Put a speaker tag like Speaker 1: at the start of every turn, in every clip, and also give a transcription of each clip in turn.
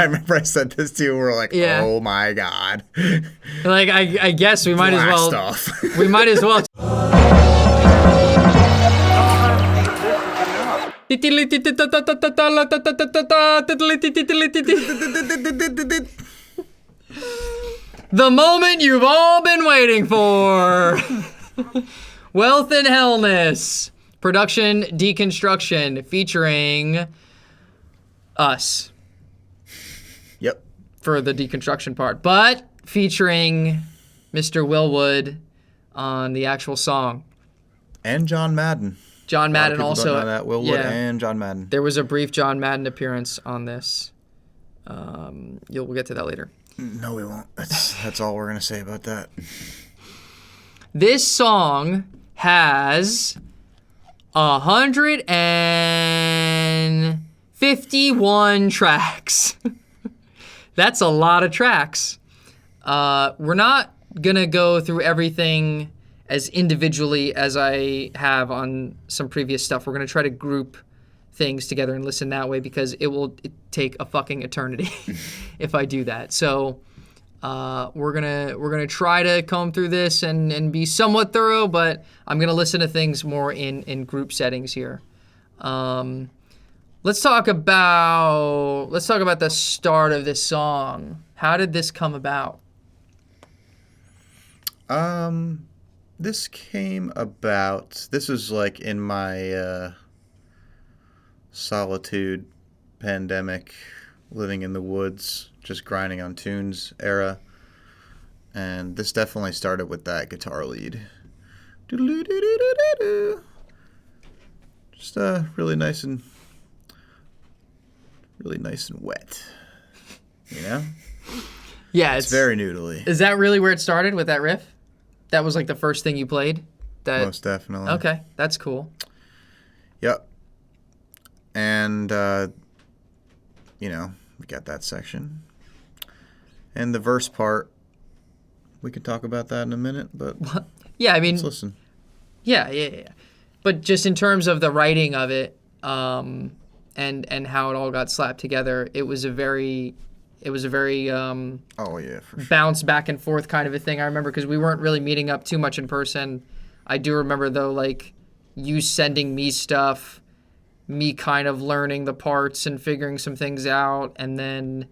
Speaker 1: I remember I said this to you, and we're like,
Speaker 2: Yeah.
Speaker 1: oh my God.
Speaker 2: Like, I guess we might as well.
Speaker 1: Blast off.
Speaker 2: We might as well. The moment you've all been waiting for. Wealth and Hellness. Production Deconstruction featuring us.
Speaker 1: Yep.
Speaker 2: For the deconstruction part, but featuring Mr. Will Wood on the actual song.
Speaker 1: And John Madden.
Speaker 2: John Madden also.
Speaker 1: Don't know that. Will Wood and John Madden.
Speaker 2: There was a brief John Madden appearance on this. We'll get to that later.
Speaker 1: No, we won't. That's all we're going to say about that.
Speaker 2: This song has 151 tracks. That's a lot of tracks. We're not going to go through everything as individually as I have on some previous stuff. We're going to try to group things together and listen that way because it will take a fucking eternity if I do that. So we're gonna try to comb through this and be somewhat thorough, but I'm gonna listen to things more in group settings here. Let's talk about the start of this song. How did this come about?
Speaker 1: This came about. This was like in my solitude, pandemic, living in the woods, just grinding on tunes era. And this definitely started with that guitar lead. Just really nice and wet. You know?
Speaker 2: Yeah,
Speaker 1: it's very noodly.
Speaker 2: Is that really where it started with that riff? That was like the first thing you played?
Speaker 1: Most definitely.
Speaker 2: Okay, that's cool.
Speaker 1: Yep. And, we got that section. And the verse part, we can talk about that in a minute, but
Speaker 2: yeah, I mean,
Speaker 1: let's listen.
Speaker 2: Yeah. But just in terms of the writing of it, and how it all got slapped together, it was a very oh yeah, for sure. Bounce back and forth kind of a thing. I remember because we weren't really meeting up too much in person. I do remember though, like you sending me stuff, me kind of learning the parts and figuring some things out, and then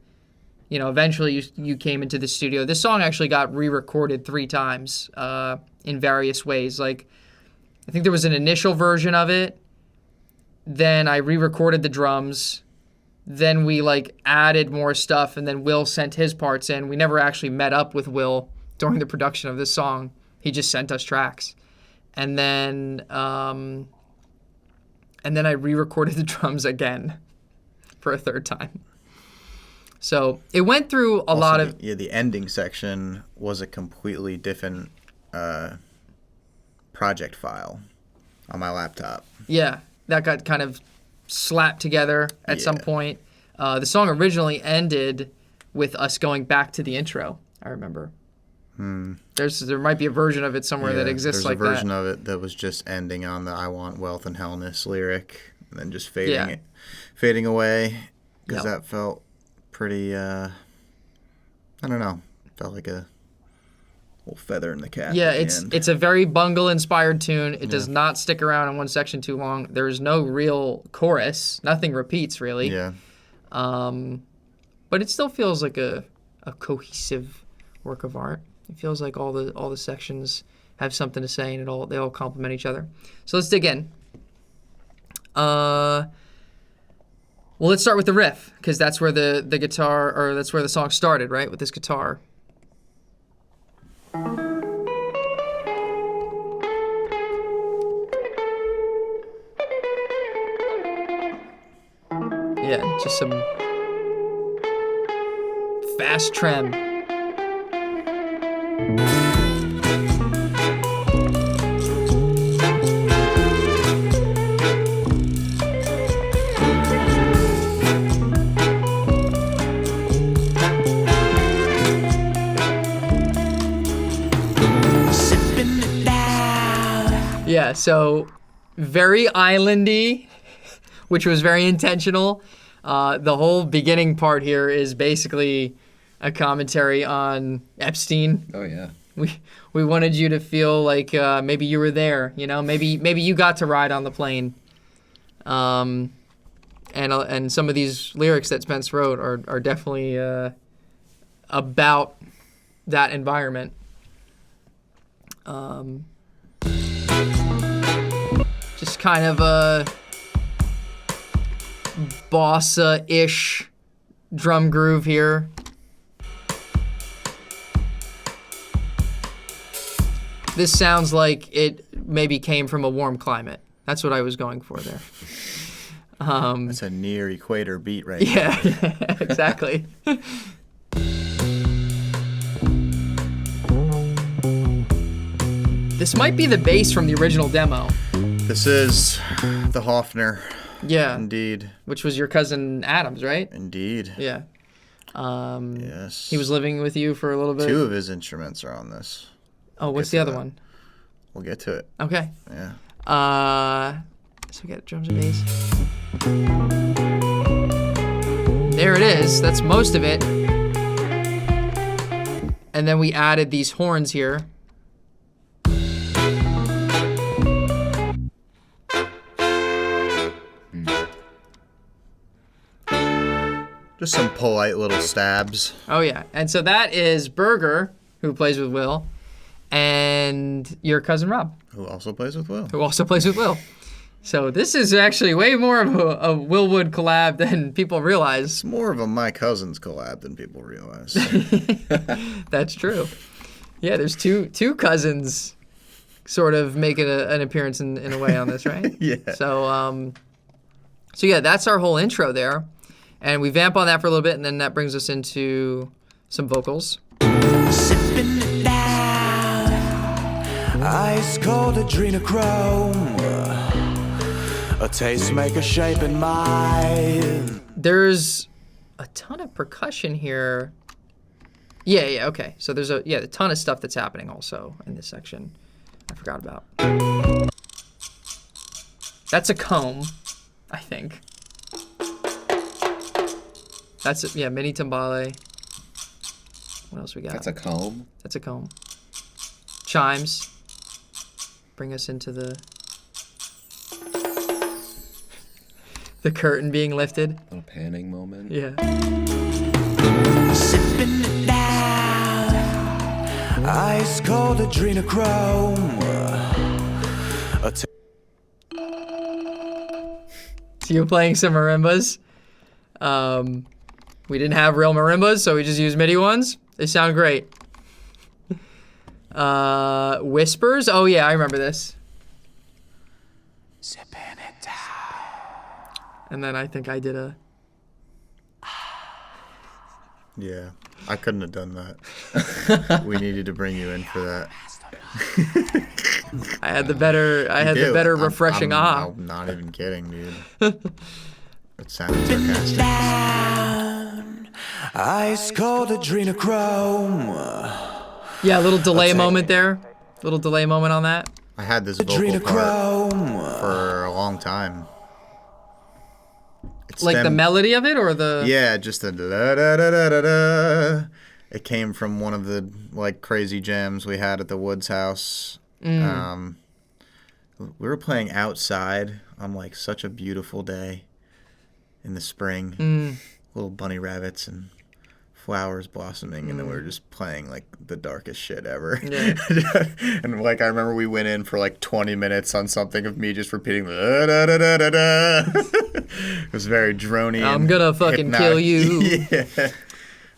Speaker 2: eventually you came into the studio. This song actually got re-recorded 3 times in various ways. Like I think there was an initial version of it, then I re-recorded the drums, then we like added more stuff, and then Will sent his parts in. We never actually met up with Will during the production of this song. He just sent us tracks. And then I re-recorded the drums again for a 3rd time. So it went through a lot of...
Speaker 1: the ending section was a completely different project file on my laptop.
Speaker 2: Yeah, that got kind of slapped together at some point. The song originally ended with us going back to the intro, I remember. There might be a version of it somewhere that exists like that.
Speaker 1: There's a version of it that was just ending on the I want wealth and hellness lyric and then just fading away because that felt pretty, I don't know, felt like a little feather in the cap.
Speaker 2: Yeah, it's a very Bungle-inspired tune. It does not stick around in one section too long. There is no real chorus. Nothing repeats, really.
Speaker 1: Yeah.
Speaker 2: But it still feels like a cohesive work of art. It feels like all the sections have something to say, and they all complement each other. So let's dig in. Well, let's start with the riff, because that's where the guitar, or that's where the song started, right? With this guitar. Yeah, just some fast trem. Yeah, so very islandy, which was very intentional. The whole beginning part here is basically a commentary on Epstein.
Speaker 3: Oh yeah.
Speaker 2: We wanted you to feel like maybe you were there, you know, maybe you got to ride on the plane. And some of these lyrics that Spence wrote are definitely about that environment. Just kind of a bossa-ish drum groove here. This sounds like it maybe came from a warm climate. That's what I was going for there.
Speaker 1: That's a near equator beat right there.
Speaker 2: Yeah, exactly. This might be the bass from the original demo.
Speaker 1: This is the Hofner.
Speaker 2: Yeah.
Speaker 1: Indeed.
Speaker 2: Which was your cousin Adam's, right?
Speaker 1: Indeed.
Speaker 2: Yeah.
Speaker 1: Yes.
Speaker 2: He was living with you for a little bit.
Speaker 1: 2 of his instruments are on this.
Speaker 2: Oh, what's the other one?
Speaker 1: We'll get to it.
Speaker 2: Okay.
Speaker 1: Yeah.
Speaker 2: So we got drums and bass. There it is. That's most of it. And then we added these horns here.
Speaker 1: Just some polite little stabs.
Speaker 2: Oh, yeah. And so that is Berger, who plays with Will, and your cousin Rob.
Speaker 1: Who also plays with Will.
Speaker 2: Who also plays with Will. So this is actually way more of a Will Wood collab than people realize.
Speaker 1: It's more of a My Cousins collab than people realize.
Speaker 2: That's true. Yeah, there's two cousins sort of making an appearance in a way on this, right?
Speaker 1: Yeah.
Speaker 2: So yeah, that's our whole intro there. And we vamp on that for a little bit, and then that brings us into some vocals.
Speaker 4: Sipping it down, ice cold adrenochrome, a tastemaker shaping mine.
Speaker 2: There's a ton of percussion here. Yeah, okay. So there's a ton of stuff that's happening also in this section. I forgot about. That's a comb, I think. That's it. Yeah, mini timbale. What else we got?
Speaker 3: That's a comb.
Speaker 2: That's a comb. Chimes. Bring us into the curtain being lifted.
Speaker 3: Little panning moment.
Speaker 2: Yeah.
Speaker 4: Sipping it down, ice cold adrenochrome.
Speaker 2: So you're playing some marimbas. We didn't have real marimbas, so we just used MIDI ones. They sound great. Whispers. Oh yeah, I remember this.
Speaker 4: Sipping it down.
Speaker 2: And then I think I did a.
Speaker 1: Yeah, I couldn't have done that. We needed to bring you in for that.
Speaker 2: I had the better refreshing
Speaker 1: I'm not even kidding, dude. It sounded sarcastic.
Speaker 4: Down, ice cold adrenochrome.
Speaker 2: Yeah, a little delay moment there. Little delay moment on that.
Speaker 1: I had this vocal part for a long time.
Speaker 2: Like the melody of it, or the?
Speaker 1: Yeah, just the da da da da da da. It came from one of the like crazy jams we had at the Woods house. We were playing outside on like such a beautiful day in the spring. Little bunny rabbits and flowers blossoming, and then we were just playing like the darkest shit ever.
Speaker 2: Yeah.
Speaker 1: And like I remember we went in for like 20 minutes on something of me just repeating the da da da da da. It was very drony.
Speaker 2: I'm gonna fucking kill you.
Speaker 1: Yeah.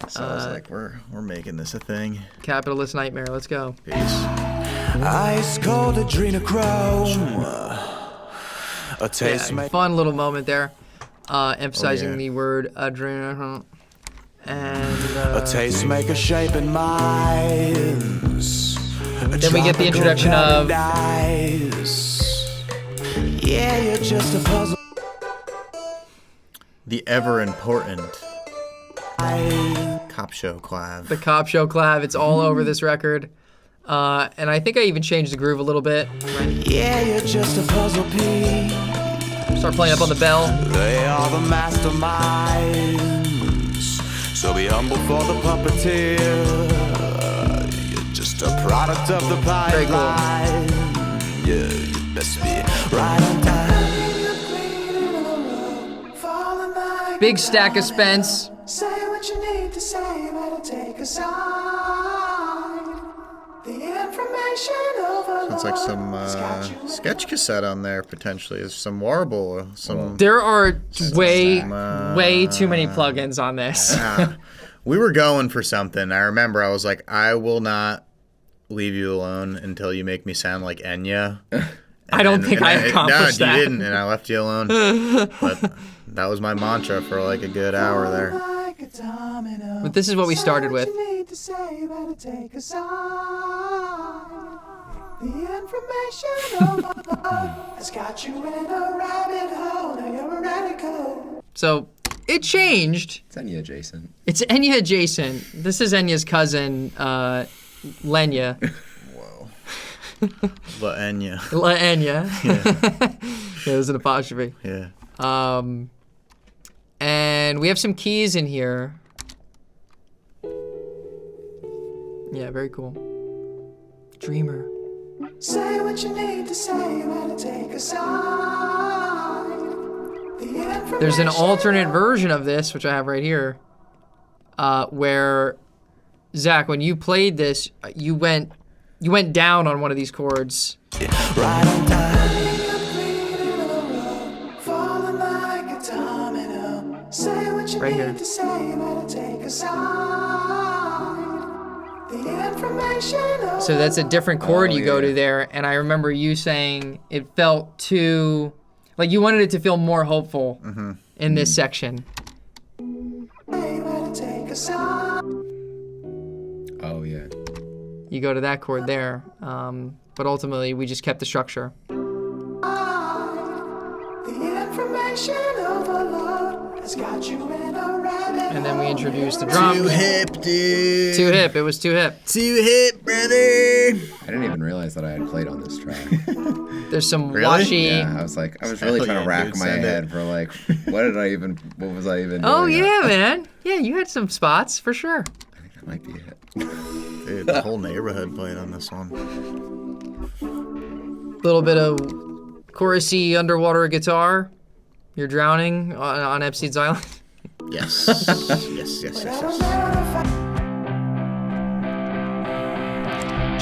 Speaker 1: So I was like, we're making this a thing.
Speaker 2: Capitalist nightmare. Let's go.
Speaker 1: Peace.
Speaker 4: Ice cold adrenochrome. A
Speaker 2: Yeah, fun little moment there. Emphasizing the word adrenaline. And
Speaker 4: a tastemaker shaping minds.
Speaker 2: Then we get the introduction of
Speaker 4: yeah, you're just a puzzle.
Speaker 1: The ever important Cop Show clav.
Speaker 2: The Cop Show clav. It's all over this record. And I think I even changed the groove a little bit. Right?
Speaker 4: Yeah, you're just a puzzle piece.
Speaker 2: Start playing up on the bell.
Speaker 4: They are the masterminds, so be humble for the puppeteer. You're just a product of the
Speaker 2: Very cool.
Speaker 4: pipeline. Yeah, you best be right on time.
Speaker 2: Big stack of Spence.
Speaker 3: Say what you need to say, better take a side. The information overload.
Speaker 1: Sounds like some sketch cassette on there, potentially. There's some warble.
Speaker 2: There are way too many plugins on this.
Speaker 1: We were going for something. I remember I was like, I will not leave you alone until you make me sound like Enya.
Speaker 2: I don't think I accomplished that.
Speaker 1: No, you didn't, and I left you alone. But that was my mantra for like a good hour there.
Speaker 2: But this is what we started with.
Speaker 3: The information overload has got you in a rabbit hole. Now you're a radical.
Speaker 2: So it changed.
Speaker 5: It's Enya adjacent.
Speaker 2: It's Enya adjacent. This is Enya's cousin, Lenya.
Speaker 1: Whoa. La Enya.
Speaker 2: La Enya. Yeah. There's an apostrophe.
Speaker 1: Yeah.
Speaker 2: And we have some keys in here. Yeah, very cool. Dreamer.
Speaker 3: Say what you need to say, better take a side.
Speaker 2: There's an alternate version of this, which I have right here, where Zach, when you played this, you went down on one of these chords.
Speaker 4: Right on time.
Speaker 2: Right here. So that's a different chord you go to there, and I remember you saying it felt too, like you wanted it to feel more hopeful in this section.
Speaker 5: Oh, yeah.
Speaker 2: You go to that chord there, but ultimately we just kept the structure. And then we introduced the drum.
Speaker 1: Too hip, dude.
Speaker 2: Too hip. It was too hip.
Speaker 1: Too hip, brother.
Speaker 5: I didn't even realize that I had played on this track.
Speaker 2: There's some
Speaker 1: Really?
Speaker 2: washy.
Speaker 5: Yeah, I was really
Speaker 1: Hell
Speaker 5: trying
Speaker 1: yeah,
Speaker 5: to rack
Speaker 1: dude,
Speaker 5: my
Speaker 1: send it.
Speaker 5: head for like, what was I even doing?
Speaker 2: Oh yeah, man. Yeah, you had some spots for sure.
Speaker 5: I think that might be it.
Speaker 1: Dude, the whole neighborhood played on this one.
Speaker 2: Little bit of chorusy underwater guitar. You're drowning on Epstein's Island.
Speaker 1: Yes. yes.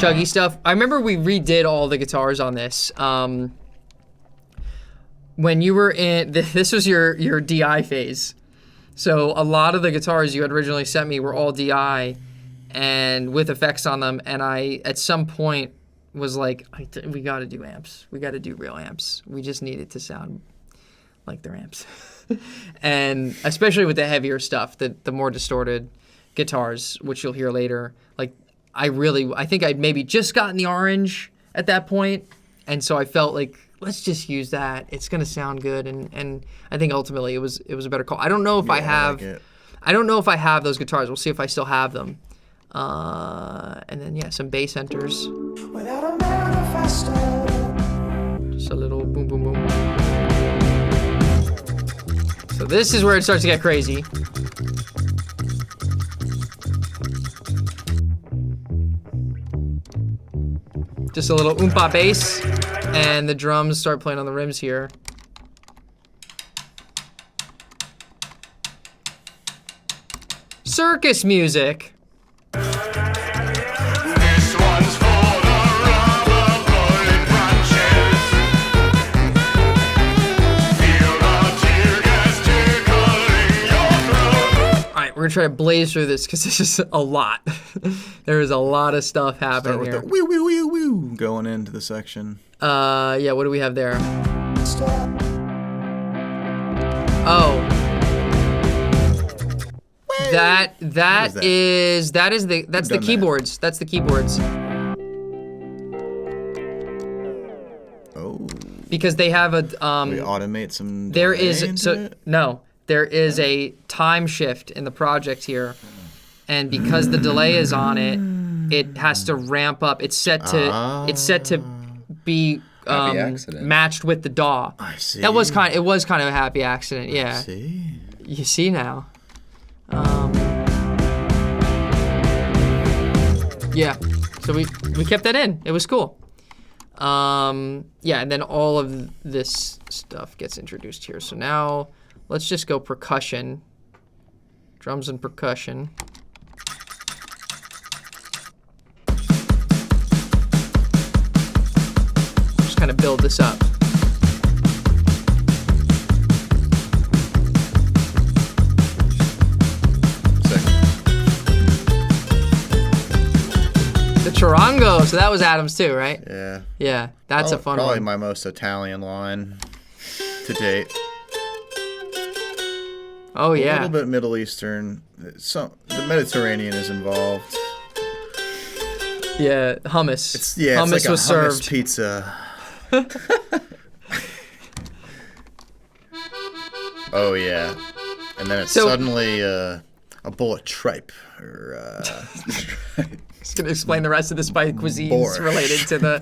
Speaker 2: Chuggy stuff. I remember we redid all the guitars on this. When you were in, this was your DI phase. So a lot of the guitars you had originally sent me were all DI and with effects on them. And I, at some point, was like, we got to do amps. We got to do real amps. We just need it to sound like their amps. And especially with the heavier stuff, the more distorted guitars, which you'll hear later. Like, I think I'd maybe just gotten the orange at that point, and so I felt like, let's just use that. It's gonna sound good, and I think ultimately it was a better call. I don't know if I don't know if I have those guitars. We'll see if I still have them. And then some bass enters.
Speaker 3: Without a manifesto.
Speaker 2: Just a little boom boom boom. So this is where it starts to get crazy. Just a little oompa bass, and the drums start playing on the rims here. Circus music.
Speaker 6: This one's for the rubber bullet punches. Feel the tear gas tickling your throat.
Speaker 2: All right, we're gonna try to blaze through this because this is a lot. There is a lot of stuff happening
Speaker 1: Start with
Speaker 2: here.
Speaker 1: the woo woo woo woo going into the section.
Speaker 2: Yeah, what do we have there? Oh. That's the keyboards. That's the keyboards.
Speaker 1: Oh.
Speaker 2: Because they have a
Speaker 1: We automate some.
Speaker 2: there
Speaker 1: delay
Speaker 2: is
Speaker 1: into it?
Speaker 2: there is a time shift in the project here. And because the delay is on it, it has to ramp up. It's set to be
Speaker 5: Happy accident.
Speaker 2: matched with the DAW.
Speaker 1: I see.
Speaker 2: It was kind of a happy accident. Yeah.
Speaker 1: See?
Speaker 2: You see now. Yeah. So we kept that in. It was cool. Yeah, and then all of this stuff gets introduced here. So now let's just go percussion. Drums and percussion. Just kind of build this up. The charango, so that was Adam's too, right?
Speaker 1: Yeah.
Speaker 2: Yeah, that's a fun
Speaker 1: Probably
Speaker 2: one.
Speaker 1: my most Italian line to date.
Speaker 2: Oh
Speaker 1: A
Speaker 2: yeah.
Speaker 1: little bit Middle Eastern. The Mediterranean is involved.
Speaker 2: Yeah, hummus.
Speaker 1: It's
Speaker 2: hummus
Speaker 1: like a
Speaker 2: was
Speaker 1: hummus
Speaker 2: served.
Speaker 1: pizza. Oh yeah, and then it's
Speaker 2: So-
Speaker 1: suddenly a bowl of tripe or
Speaker 2: Just gonna explain the rest of the spice cuisines
Speaker 1: Borscht.
Speaker 2: related to the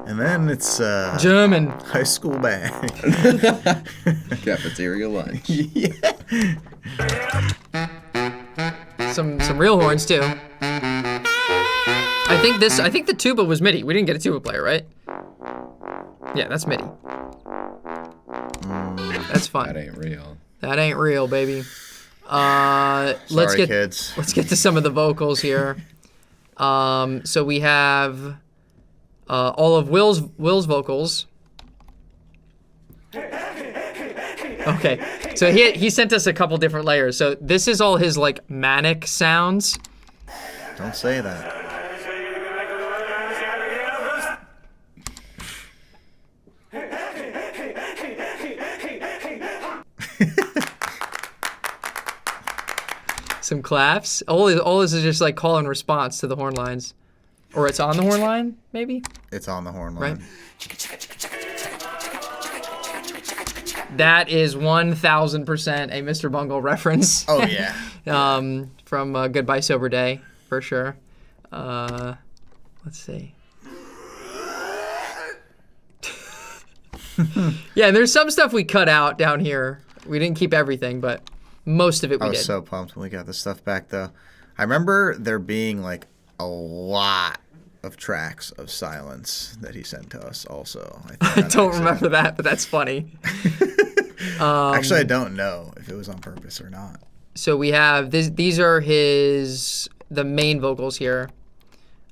Speaker 1: and then it's
Speaker 2: German.
Speaker 1: high school band.
Speaker 5: Cafeteria lunch.
Speaker 2: Some real horns too. I think the tuba was MIDI. We didn't get a tuba player, right? Yeah, that's MIDI. That's fun.
Speaker 5: That ain't real.
Speaker 2: That ain't real, baby.
Speaker 1: Sorry, kids.
Speaker 2: Let's get to some of the vocals here. So we have all of Will's vocals. Okay, so he sent us a couple different layers. So this is all his like manic sounds.
Speaker 1: Don't say that.
Speaker 2: Some claps. All this is just like call and response to the horn lines, or it's on the horn line, maybe.
Speaker 1: It's on the horn
Speaker 2: Right.
Speaker 1: line.
Speaker 2: That is 1,000% a Mr. Bungle reference.
Speaker 1: Oh yeah.
Speaker 2: From Goodbye Sober Day, for sure. Let's see. Yeah, there's some stuff we cut out down here. We didn't keep everything, but most of it we
Speaker 1: I was
Speaker 2: did.
Speaker 1: so pumped when we got this stuff back though. I remember there being like a lot of tracks of silence that he sent to us also.
Speaker 2: I don't remember that, but that's funny.
Speaker 1: Actually, I don't know if it was on purpose or not.
Speaker 2: So we have these are the main vocals here.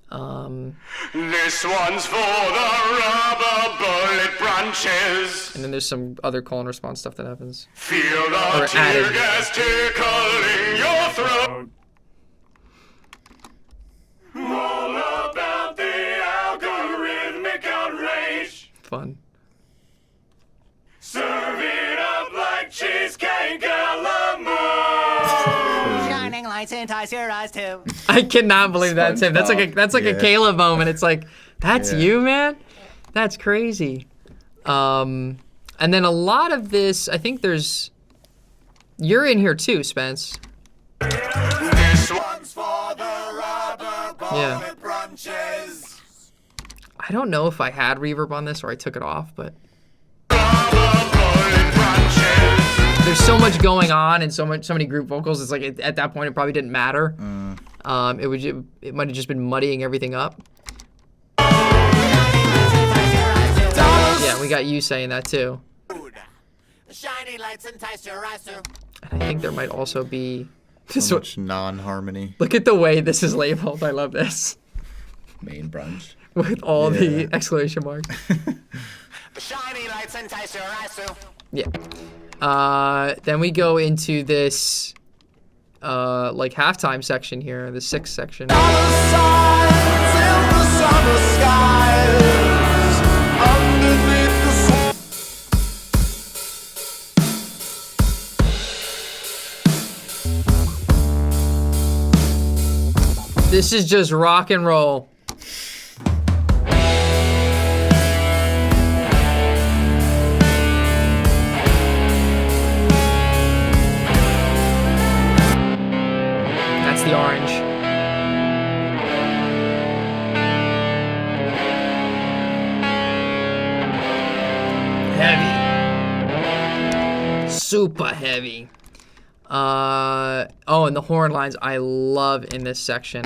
Speaker 6: This one's for the rubber bullet branches.
Speaker 2: And then there's some other call and response stuff that happens.
Speaker 6: Feel the
Speaker 2: Or
Speaker 6: tear
Speaker 2: added.
Speaker 6: gas tickling your throat. All about the algorithmic outrage.
Speaker 2: Fun.
Speaker 6: Serve it up like cheesecake a la mode.
Speaker 7: Shining lights entice your eyes too.
Speaker 2: I cannot believe that's him. That's like a
Speaker 1: Yeah.
Speaker 2: Caleb moment. It's like, that's
Speaker 1: Yeah.
Speaker 2: you, man? That's crazy. And then a lot of this, I think you're in here too, Spence.
Speaker 6: This one's for the rubber bullet
Speaker 2: Yeah.
Speaker 6: branches.
Speaker 2: I don't know if I had reverb on this or I took it off, but
Speaker 6: Rubber bullet branches.
Speaker 2: there's so much going on and so many group vocals. It's like at that point it probably didn't matter. It might have just been muddying everything up. Yeah, we got you saying that too.
Speaker 7: Shiny lights entice your eyes too.
Speaker 2: And I think there might also be.
Speaker 1: So much non-harmony.
Speaker 2: Look at the way this is labeled. I love this
Speaker 5: Main brunch.
Speaker 2: with all
Speaker 1: Yeah.
Speaker 2: the exclamation marks.
Speaker 7: Shiny lights entice your eyes too.
Speaker 2: Yeah. Then we go into this like halftime section here, the sixth section. This is just rock and roll. That's the orange. super heavy. Oh, and the horn lines I love in this section.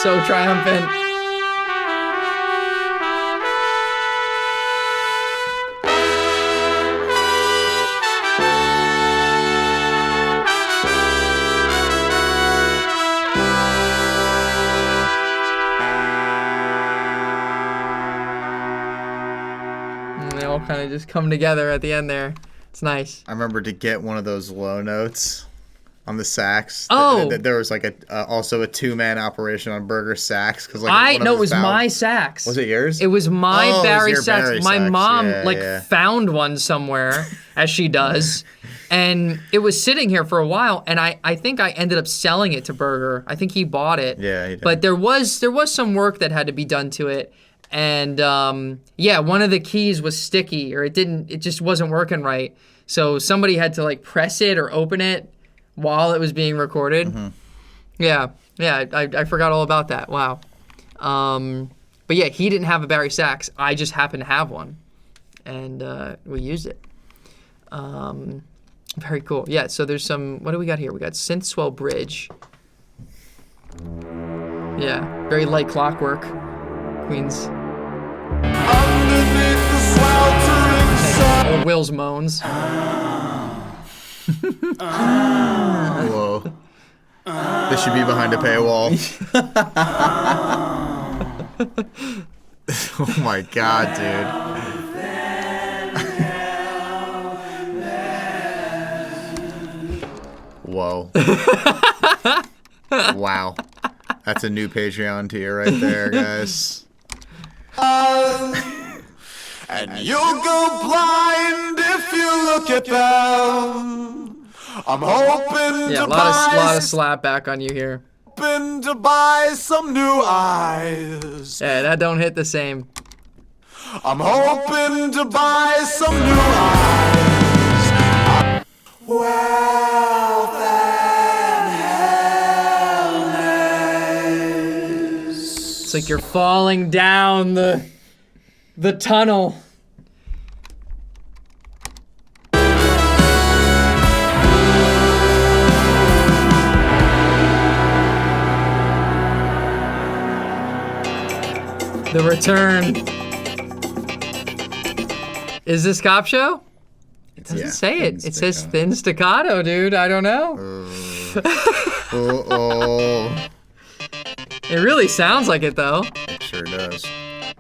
Speaker 2: So triumphant. And they all kind of just come together at the end there. It's nice.
Speaker 1: I remember to get one of those low notes on the sax.
Speaker 2: Oh.
Speaker 1: There was like also a 2-man operation on Burger sax because like
Speaker 2: It was my sax.
Speaker 1: Was it yours?
Speaker 2: It was my
Speaker 1: Oh, it was
Speaker 2: Barry
Speaker 1: your
Speaker 2: sax.
Speaker 1: Barry
Speaker 2: My
Speaker 1: sax.
Speaker 2: mom
Speaker 1: Yeah.
Speaker 2: found one somewhere, as she does, and it was sitting here for a while. And I think I ended up selling it to Burger. I think he bought it.
Speaker 1: Yeah, he did.
Speaker 2: But there was some work that had to be done to it, and one of the keys was sticky, or it just wasn't working right. So somebody had to like press it or open it while it was being recorded.
Speaker 1: Mm-hmm.
Speaker 2: Yeah, I forgot all about that. Wow. But yeah, he didn't have a Barry sax. I just happened to have one, and we used it. Very cool. Yeah, so there's some, what do we got here? We got synth swell bridge. Yeah, very light clockwork. Queens.
Speaker 4: Underneath the sweltering sun.
Speaker 2: Old Will's moans.
Speaker 1: Whoa. This should be behind a paywall. Oh my god, dude. Whoa. Wow. That's a new Patreon tier right there, guys.
Speaker 4: And you'll go blind if you look at them. I'm hoping
Speaker 2: Yeah,
Speaker 4: to
Speaker 2: a lot
Speaker 4: buy
Speaker 2: of slap back on you here.
Speaker 4: some new eyes.
Speaker 2: Yeah, that don't hit the same.
Speaker 4: I'm hoping to buy some new eyes. Well then,
Speaker 2: It's like you're falling down the tunnel. The return. Is this Cop Show? It doesn't say it. It says thin staccato, dude. I don't know.
Speaker 1: Uh-oh.
Speaker 2: It really sounds like it, though.
Speaker 1: It sure does.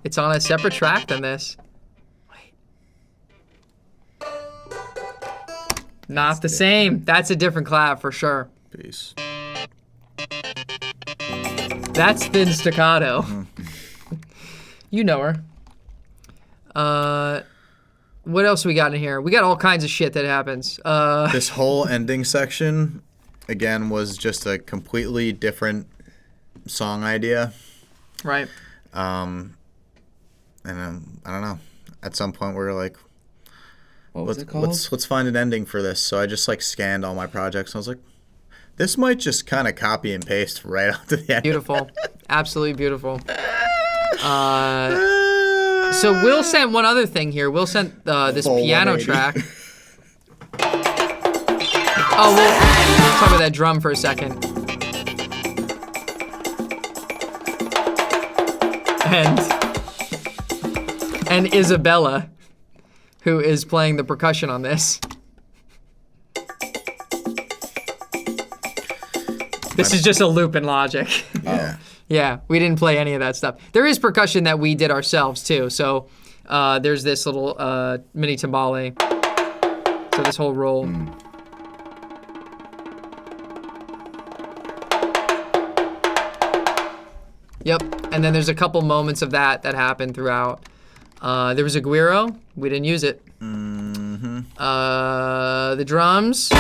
Speaker 2: It's on a separate track than this. Wait. Not the same. That's a different clap for sure.
Speaker 1: Peace.
Speaker 2: That's thin staccato. You know her. What else we got in here? We got all kinds of shit that happens.
Speaker 1: This whole ending section, again, was just a completely different song idea.
Speaker 2: Right.
Speaker 1: And I don't know. At some point, we were like,
Speaker 5: What was it called?
Speaker 1: let's find an ending for this. So I just like scanned all my projects. And I was like, this might just kind of copy and paste right onto the end.
Speaker 2: Beautiful. Absolutely beautiful. So Will sent one other thing here. Will sent this
Speaker 1: Full
Speaker 2: piano
Speaker 1: 180.
Speaker 2: track. Oh, we'll talk about that drum for a second. And Isabella, who is playing the percussion on this. This is just a loop in Logic.
Speaker 1: Yeah.
Speaker 2: Yeah, we didn't play any of that stuff. There is percussion that we did ourselves too. So there's this little mini timbale. So this whole roll. Yep, and then there's a couple moments of that happened throughout. There was a guiro. We didn't use it. The drums.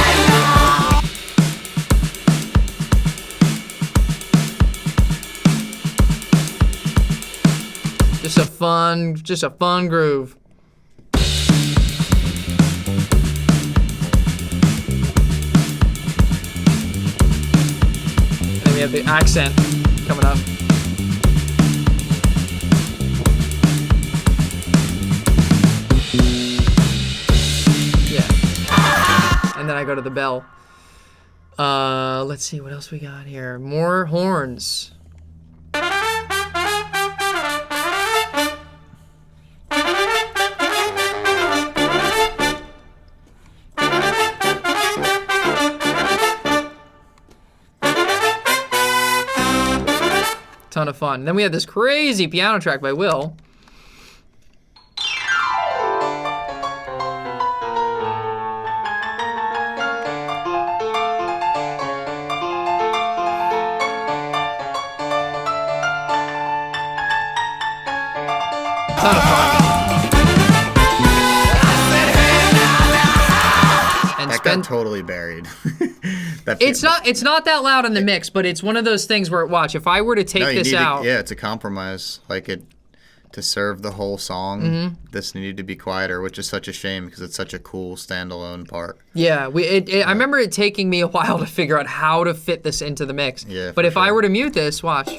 Speaker 2: Just a fun groove. have the accent coming up. Yeah. And then I go to the bell. Let's see what else we got here. More horns. Ton of fun. Then we had this crazy piano track by Will. Ton of fun. And
Speaker 1: That got totally buried.
Speaker 2: It's not that loud in the mix, but it's one of those things where, watch, if I were to take this out.
Speaker 1: Yeah, it's a compromise. Like to serve the whole song, this needed to be quieter, which is such a shame because it's such a cool standalone part.
Speaker 2: Yeah, I remember it taking me a while to figure out how to fit this into the mix.
Speaker 1: Yeah,
Speaker 2: but if I were to mute this, watch.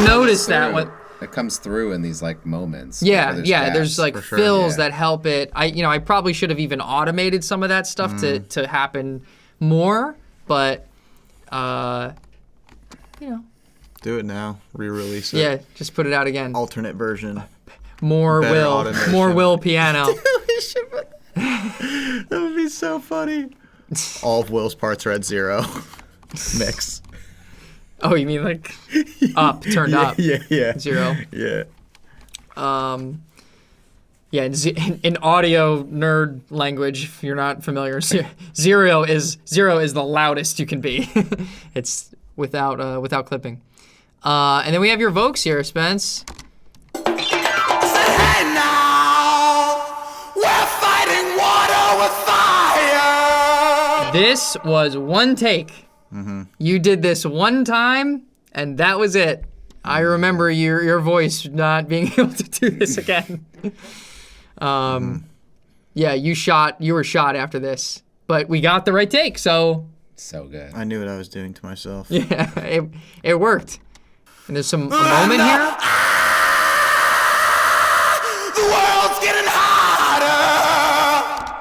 Speaker 2: Notice that one.
Speaker 5: It comes through in these like moments.
Speaker 2: Yeah, there's like fills that help it. I probably should have even automated some of that stuff to happen more, but
Speaker 1: do it now. Re-release it.
Speaker 2: Yeah, just put it out again.
Speaker 1: Alternate version.
Speaker 2: More Will piano.
Speaker 1: That would be so funny. All of Will's parts are at 0. Mix.
Speaker 2: Oh, you mean like turned up?
Speaker 1: Yeah.
Speaker 2: 0.
Speaker 1: Yeah.
Speaker 2: Yeah, in audio nerd language, if you're not familiar, 0 is the loudest you can be. It's without clipping. And then we have your vocals here, Spence.
Speaker 4: Hey now, we're fighting water with fire.
Speaker 2: This was one take. You did this one time, and that was it. I remember your voice not being able to do this again. Yeah, you were shot after this, but we got the right take, so.
Speaker 5: So good.
Speaker 1: I knew what I was doing to myself.
Speaker 2: Yeah, it worked. And there's a moment here.
Speaker 4: The world's getting harder.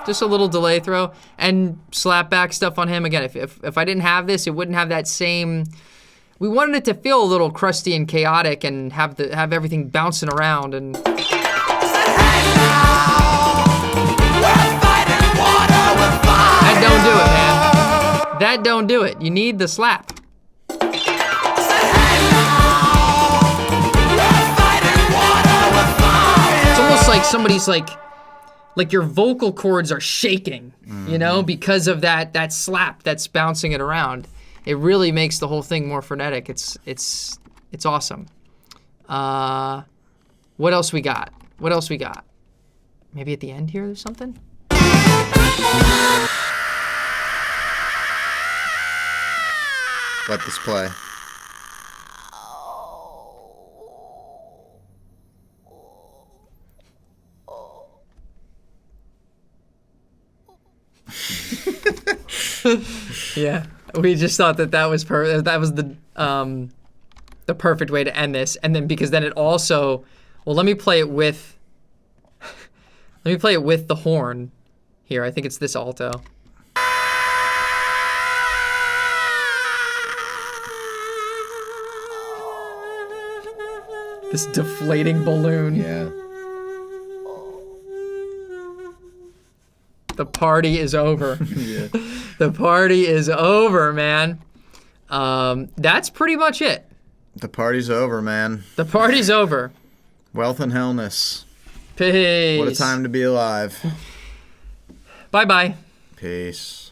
Speaker 2: Just a little delay throw and slapback stuff on him. Again, if I didn't have this, it wouldn't have that same. We wanted it to feel a little crusty and chaotic and have everything bouncing around and. That don't do it, man. That don't do it. You need the slap. It's almost like somebody's like your vocal cords are shaking, you know, because of that slap that's bouncing it around. It really makes the whole thing more frenetic. It's awesome. What else we got? Maybe at the end here there's something?
Speaker 1: Let this play.
Speaker 2: Yeah, we just thought that was that was the perfect way to end this, and then because then it also, well, let me play it with the horn here. I think it's this alto. This deflating balloon.
Speaker 5: Yeah.
Speaker 2: The party is over.
Speaker 1: Yeah.
Speaker 2: The party is over, man. That's pretty much it.
Speaker 1: The party's over, man.
Speaker 2: The party's over.
Speaker 1: Wealth and Hellness.
Speaker 2: Peace.
Speaker 1: What a time to be alive.
Speaker 2: Bye-bye.
Speaker 1: Peace.